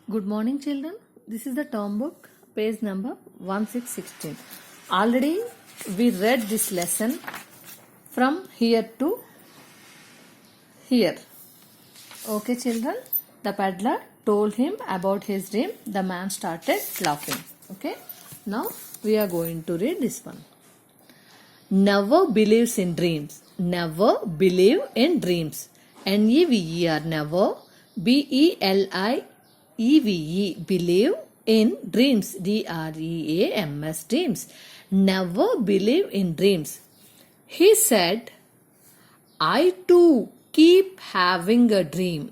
Good morning, children. This is the term book, page number 1616. Already we read this lesson from here to here. Okay, children. The peddler told him about his dream. The man started laughing. Okay. Now we are going to read this one. Never believes in dreams. Never believe in dreams. Never. Never. BELIEVE. Believe in dreams. DREAMS. Dreams. Never believe in dreams. He said, I too keep having a dream.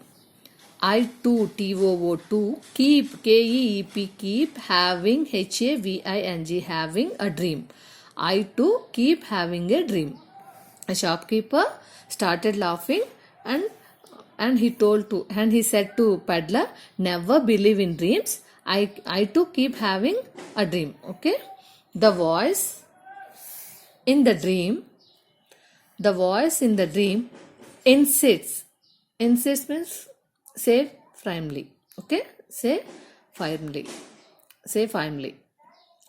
I too, TOO, keep, KEEP, keep having, HAVING, having a dream. I too keep having a dream. A shopkeeper started laughing and he said to peddler, never believe in dreams. I too keep having a dream. Okay. The voice in the dream insists. Insists means say firmly. Okay. Say firmly.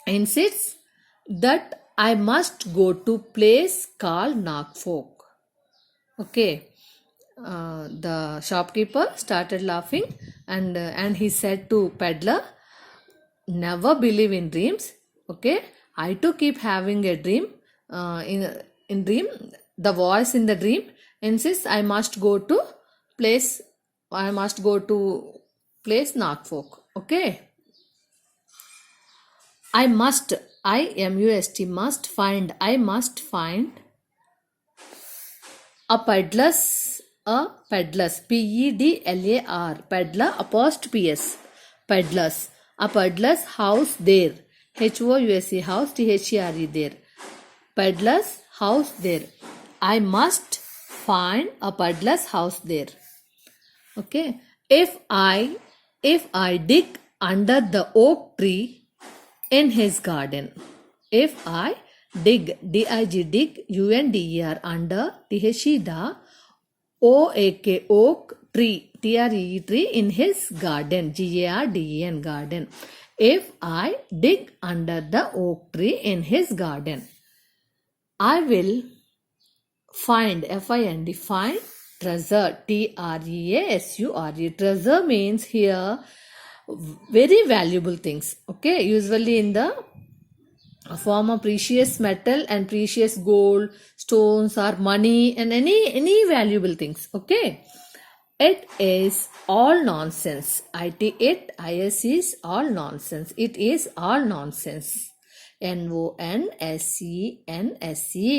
Insists that I must go to place called Norfolk. Okay. The shopkeeper started laughing and he said to peddler, never believe in dreams. Okay. I too keep having a dream. In dream, the voice in the dream insists I must go to place Norfolk. Okay. I must find a peddler's PEDLAR peddler apostrophe peddler's a peddler's house there HOUSE house THERE there peddler's house there. I must find a peddler's house there. Okay. If I dig under the oak tree in his garden. If I dig, dig, UNDER, under, THEDA, OAK, oak tree, TREE, tree, in his garden, GARDEN, garden. If I dig under the oak tree in his garden, I will find, FIND, find treasure, TREASURE. Treasure means here very valuable things. Okay. Usually in the form of precious metal and precious gold, stones or money and any valuable things. Okay. It is all nonsense. It is all nonsense. It is all nonsense. NONSENSE,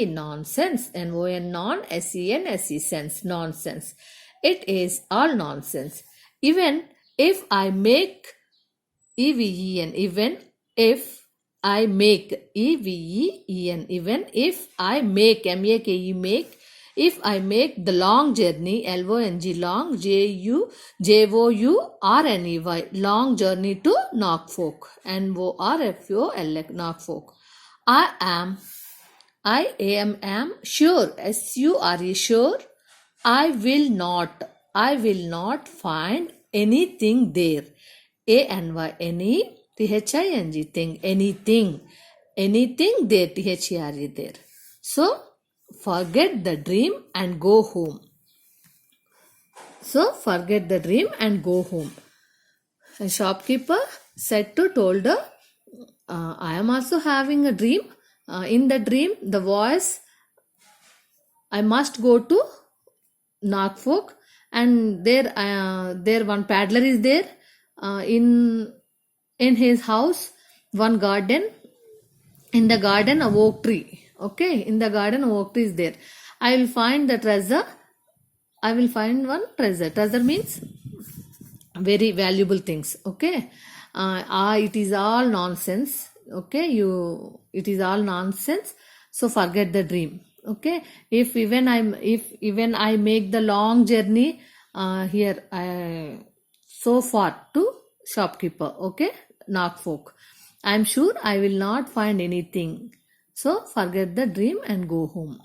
nonsense. NONSENSE, sense, nonsense. It is all nonsense. Even if I make EVEN, even if I make EVEN, even if I make MAKE, make, if I make the long journey, LONG, long, JOURNEY, long journey to Norfolk, NORFOL, Norfolk. I am sure, SURE, sure, I will not find anything there. ANY, any, THING, thing, anything there, THERE, there. So, forget the dream and go home. A shopkeeper told her, I am also having a dream. In the dream, the voice, I must go to Norfolk, and there one peddler is there. In his house, one garden. In the garden, a oak tree. Okay, in the garden, a oak tree is there. I will find the treasure. I will find one treasure. Treasure means very valuable things. Okay. It is all nonsense. Okay, it is all nonsense. So forget the dream. Okay. If even I make the long journey so far to shopkeeper. Okay, Norfolk, I am sure I will not find anything. So forget the dream and go home,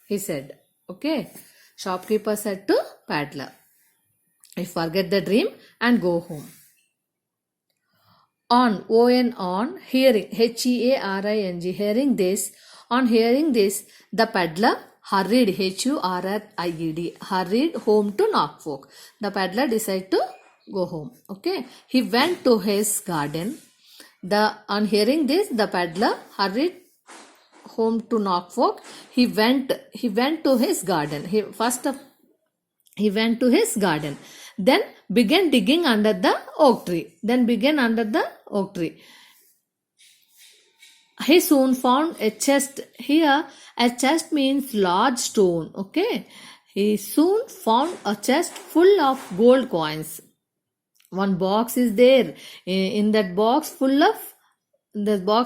he said. Okay. Shopkeeper said to peddler, I forget the dream and go home. on, hearing, hearing, hearing this, the peddler hurried, hurried home to Norfolk. The peddler decided to go home. Okay. He went to his garden. On hearing this, the peddler hurried home to Norfolk. He went to his garden. He went to his garden. Then began digging under the oak tree. He soon found a chest. Here, a chest means large stone. Okay. He soon found a chest full of gold coins. One box is there. In that box,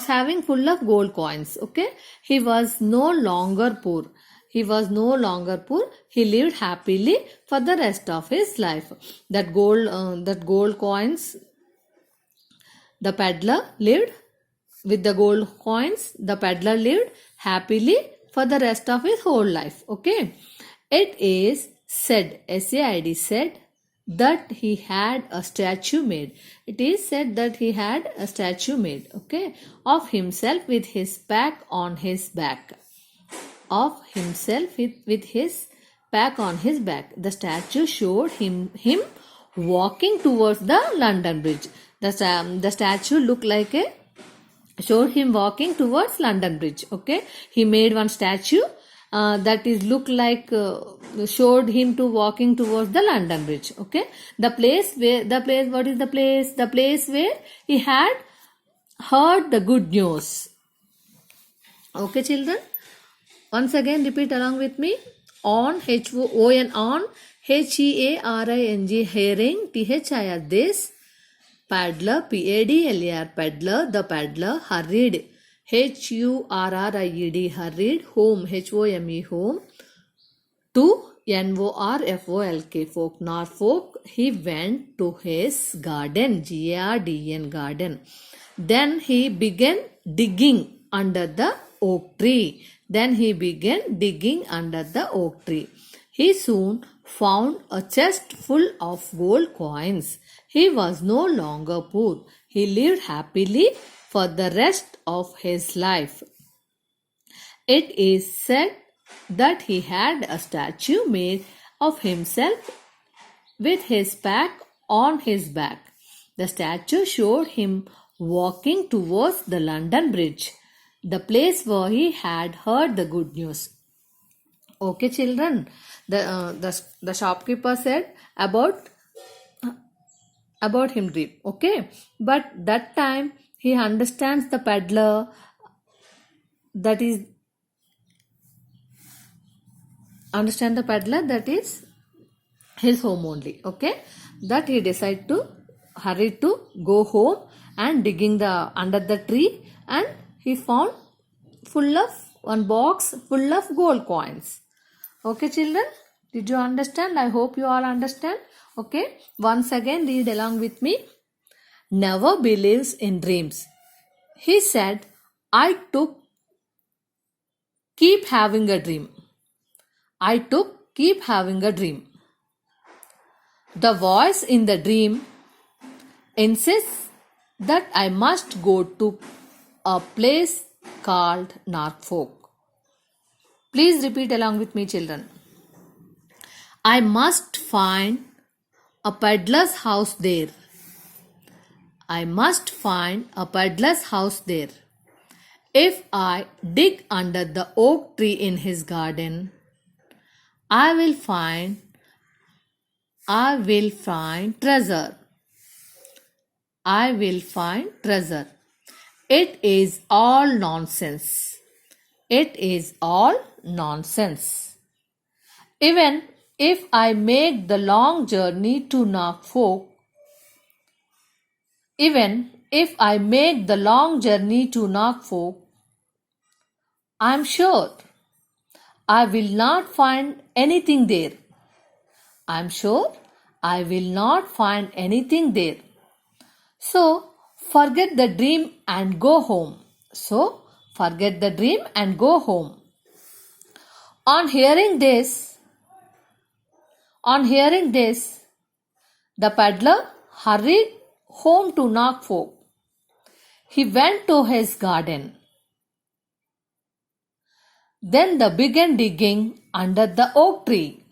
having full of gold coins. Okay. He was no longer poor. He lived happily for the rest of his life. That gold coins, the peddler lived with the gold coins. The peddler lived happily for the rest of his whole life. Okay. It is said, SAID said, that he had a statue made. It is said that he had a statue made. Okay. Of himself with his pack on his back. With his pack on his back. The statue showed him walking towards the London Bridge. The statue showed him walking towards London Bridge. Okay. He made one statue that is showed him to walking towards the London Bridge. Okay. What is the place? The place where he had heard the good news. Okay, children. Once again, repeat along with me. On, HOON, on, HEARING, hearing, THIR, this. Paddler, PADLER, peddler, the peddler, hurried, HURRIED, hurried, home, HOME, home, to NORFOLK, folk, Norfolk. He went to his garden, GARDEN, garden. Then he began digging under the oak tree. He soon found a chest full of gold coins. He was no longer poor. He lived happily for the rest of his life. It is said that he had a statue made of himself with his pack on his back. The statue showed him walking towards the London Bridge, the place where he had heard the good news. Okay, children. The shopkeeper said about him dream. Okay, but that time he understands the peddler. That is his home only. Okay, that he decided to hurry to go home and digging under the tree, and he found one box full of gold coins. Okay, children, did you understand? I hope you all understand. Okay, once again read along with me. Never believes in dreams. He said, keep having a dream. Keep having a dream. The voice in the dream insists that I must go to a place called Norfolk. Please repeat along with me, children. I must find a peddler's house there. I must find a peddler's house there. If I dig under the oak tree in his garden, I will find treasure. I will find treasure. It is all nonsense. It is all nonsense. Even if I make the long journey to Norfolk, I'm sure I will not find anything there. So, forget the dream and go home. On hearing this, the peddler hurried home to Norfolk. He went to his garden. Then they began digging under the oak tree.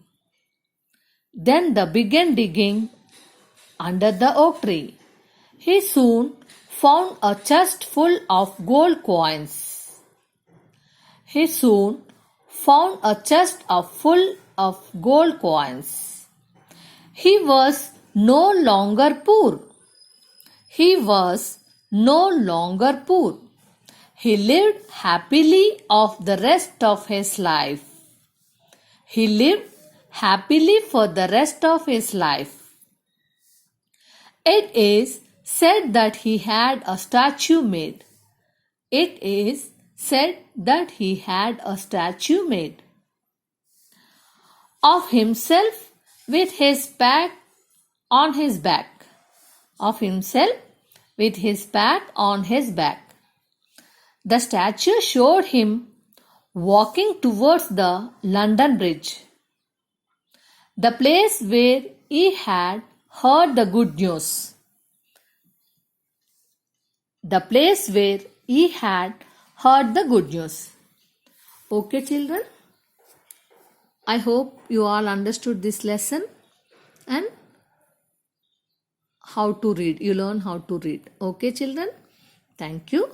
Then they began digging under the oak tree. He soon found a chest full of gold coins. He soon found a chest full of gold coins. He was no longer poor. He was no longer poor. He lived happily of the rest of his life. He lived happily for the rest of his life. It is said that he had a statue made. It is said that he had a statue made of himself with his pack on his back. Of himself with his pack on his back. The statue showed him walking towards the London Bridge, the place where he had heard the good news. The place where he had heard the good news. Okay, children? I hope you all understood this lesson and how to read. You learn how to read. Okay, children? Thank you.